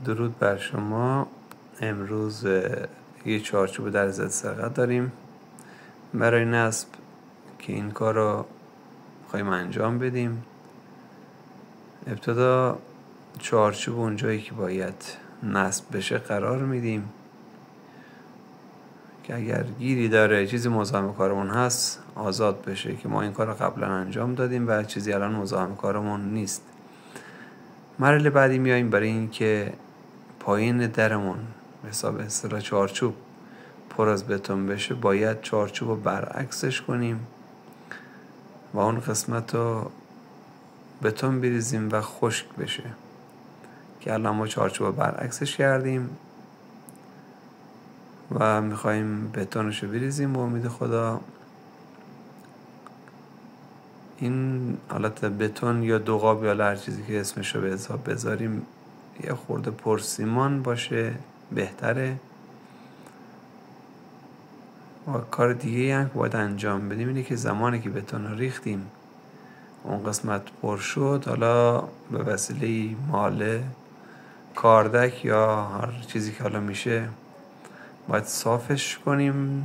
درود بر شما. امروز یه چارچوب در ضد سرقت داریم. برای نصب که این کار رو خواهیم انجام بدیم، ابتدا چارچوب اونجایی که باید نصب بشه قرار میدیم که اگر گیری داره، چیزی مزاحم کارمون هست، آزاد بشه، که ما این کار رو قبلا انجام دادیم و چیزی الان مزاحم کارمون نیست. مرحله بعدی میاییم برای این که پایین درمون حساب اصطلاح چارچوب پر از بتون بشه، باید چارچوب رو برعکسش کنیم و اون قسمت رو بتون بریزیم و خشک بشه، که الان ما چارچوب رو برعکسش کردیم و میخواییم بتونش رو بریزیم و امید خدا این حالت بتون یا دوغاب یا هر چیزی که اسمش رو به حساب بذاریم یه خورده پرسیمان باشه بهتره. و کار دیگه هم که باید انجام بدیم اینه که زمانی که بتون رو ریختیم اون قسمت پر شد، حالا به وسیله ماله، کاردک یا هر چیزی که حالا میشه باید صافش کنیم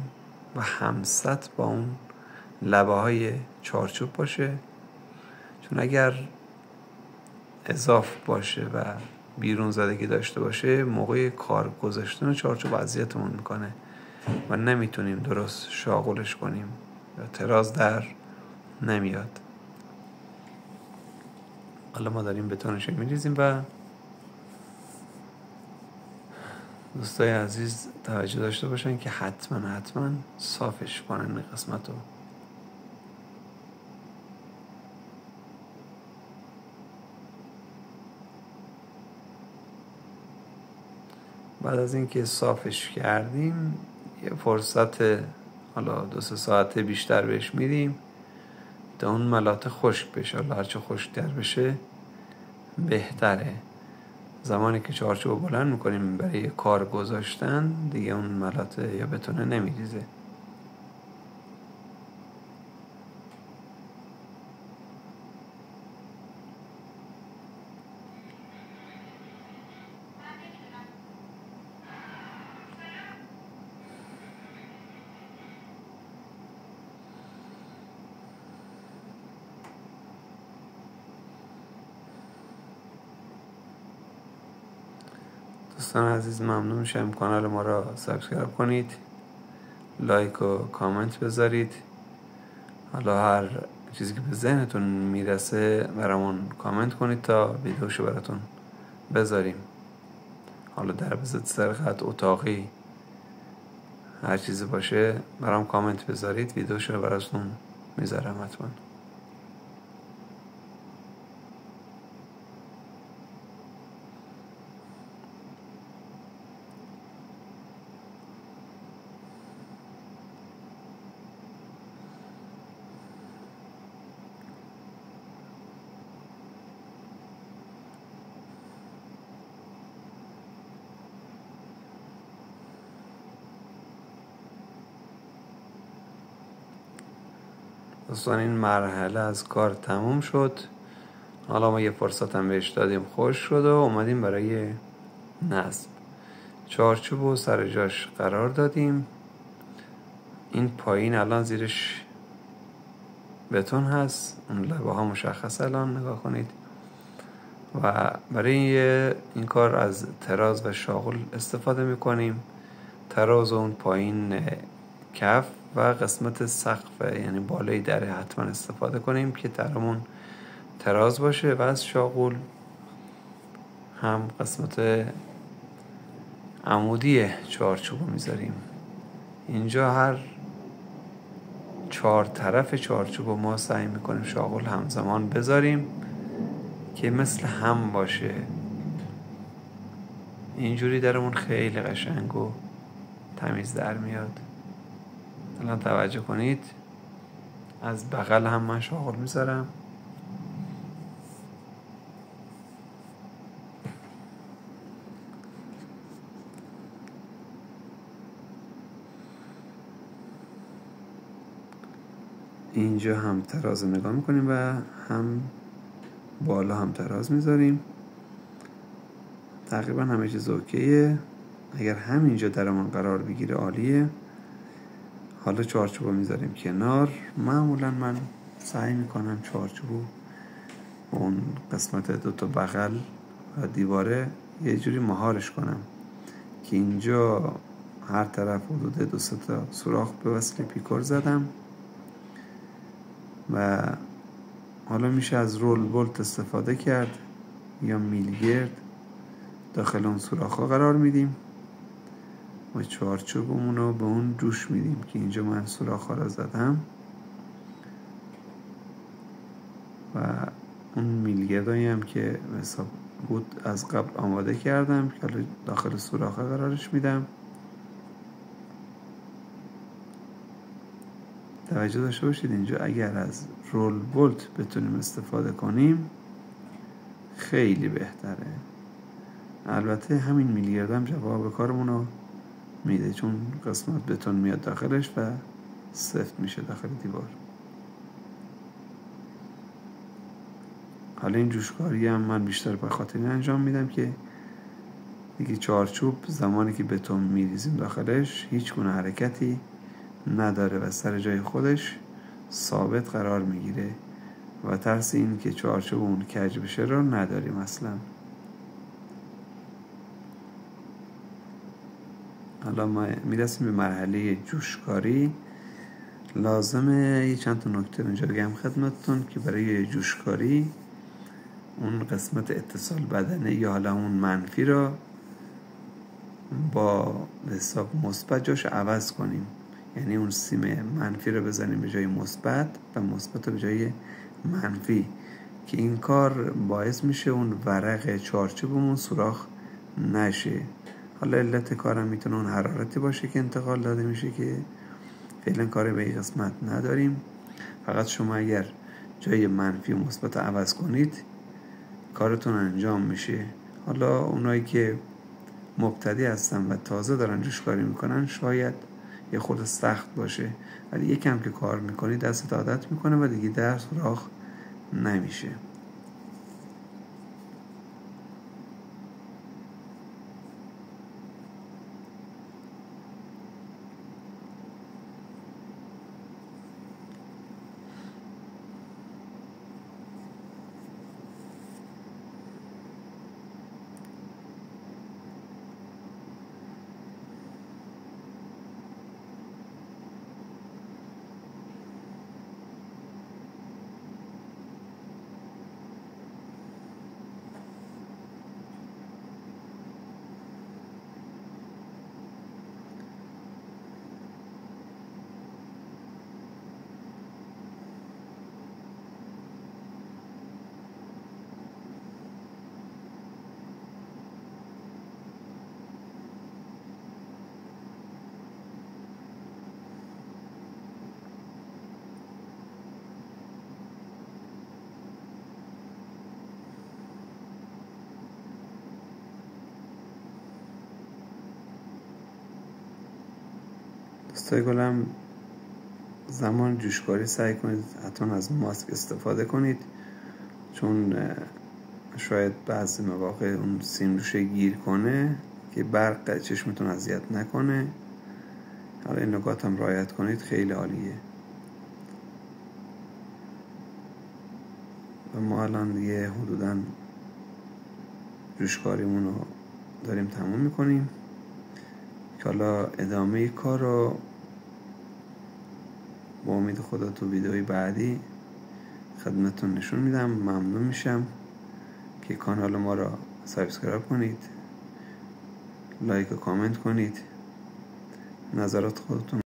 و همسط با اون لبه های چارچوب باشه، چون اگر اضاف باشه و بیرون زدگی داشته باشه موقع کار گذاشتن چارچوب اذیتمون میکنه و نمیتونیم درست شاغلش کنیم یا تراز در نمیاد. حالا ما داریم بتونش میریزیم و دوستای عزیز توجه داشته باشن که حتما صافش کنن این قسمت رو. بعد از اینکه صافش کردیم یه فرصت حالا 2-3 ساعته بیشتر بهش میدیم تا اون ملاطه خشک بشه. حالا هرچه خشک‌تر بشه بهتره. زمانی که چارچوب بلند میکنیم برای کار گذاشتن دیگه اون ملاطه یا بتونه نمیریزه. دوستان عزیز ممنون میشم کانال ما را سابسکرایب کنید، لایک و کامنت بذارید. حالا هر چیزی که به ذهنتون میرسه برامون کامنت کنید تا ویدیوشو براتون بذاریم. حالا در ضد سرقت، اتاقی، هر چیزی باشه برام کامنت بذارید، ویدیوشو براتون میذارم حتما. دوستان این مرحله از کار تموم شد. حالا ما یه فرصت هم بهش دادیم، خوش شد و اومدیم برای نصب. چارچوب رو سر جاش قرار دادیم. این پایین الان زیرش بتون هست، اون لبه ها مشخص الان نگاه کنید. و برای این کار از تراز و شاغل استفاده میکنیم. تراز اون پایین کف و قسمت سقف یعنی بالای دره حتما استفاده کنیم که درمون تراز باشه، و از شاغل هم قسمت عمودی چارچوب میذاریم. اینجا هر 4 طرف چارچوب ما سعی میکنیم شاغل همزمان بذاریم که مثل هم باشه. اینجوری درمون خیلی قشنگ و تمیز در میاد. الان توجه کنید، از بغل هم من شاغل میذارم. اینجا هم تراز نگاه میکنیم و هم بالا هم تراز میذاریم. تقریبا همه چیز اوکیه. اگر همینجا درمان قرار بگیره عالیه. حالا چارچوبو میذاریم کنار. معمولا من سعی میکنم چارچوبو اون قسمت دوتا بغل و دیواره یه جوری مهارش کنم که اینجا هر طرف حدود 2-3 تا سوراخ به وسیله پیکور زدم و حالا میشه از رول بولت استفاده کرد یا میلگرد. داخل اون سوراخ ها قرار میدیم و چارچوبمون رو به اون جوش میدیم که اینجا من سوراخ ها رو زدم و اون میلگردایی هم که حساب بود از قبل آماده کردم که حالا داخل سوراخ ها قرارش میدم. توجه داشته باشید اینجا اگر از رول بولت بتونیم استفاده کنیم خیلی بهتره. البته همین میلگرد هم جواب کارمون رو میده چون قسمت بتون میاد داخلش و سفت میشه داخل دیوار. حالا این جوشکاری هم من بیشتر به خاطر این انجام میدم که دیگه چارچوب زمانی که بتون میریزیم داخلش هیچ گونه حرکتی نداره و سر جای خودش ثابت قرار میگیره و ترس این که چارچوب اون کج بشه رو نداریم اصلا. حالا ما میرسیم به مرحله جوشکاری. لازمه یه چند تا نکته اینجا بگم خدمتتون که برای جوشکاری اون قسمت اتصال بدنه یا حالا اون منفی را با حساب مثبت جاش عوض کنیم. یعنی اون سیم منفی رو بزنیم به جای مثبت و مثبت رو به جای منفی که این کار باعث میشه اون ورق چارچوبمون سوراخ نشه. حالا علت کارم میتونه اون حرارتی باشه که انتقال داده میشه که فعلا کاری به این قسمت نداریم. فقط شما اگر جای منفی و مثبت عوض کنید کارتون انجام میشه. حالا اونایی که مبتدی هستن و تازه دارن جوشکاری میکنن شاید یه خورده سخت باشه ولی یکم که کار میکنی دستت عادت میکنه و دیگه در سوراخ نمیشه. دوستای گلم زمان جوشکاری سعی کنید حتما از ماسک استفاده کنید چون شاید بعضی مواقع اون سیم روشه گیر کنه که برق چشمتون اذیت نکنه. حالا این نکات هم رعایت کنید خیلی عالیه. و ما الان دیگه حدوداً جوشکاریمون رو داریم تموم میکنیم که حالا ادامه کار رو با امید خدا تو ویدئوی بعدی خدمتتون نشون میدم. ممنون میشم که کانال ما را سابسکرایب کنید، لایک و کامنت کنید، نظرات خودتون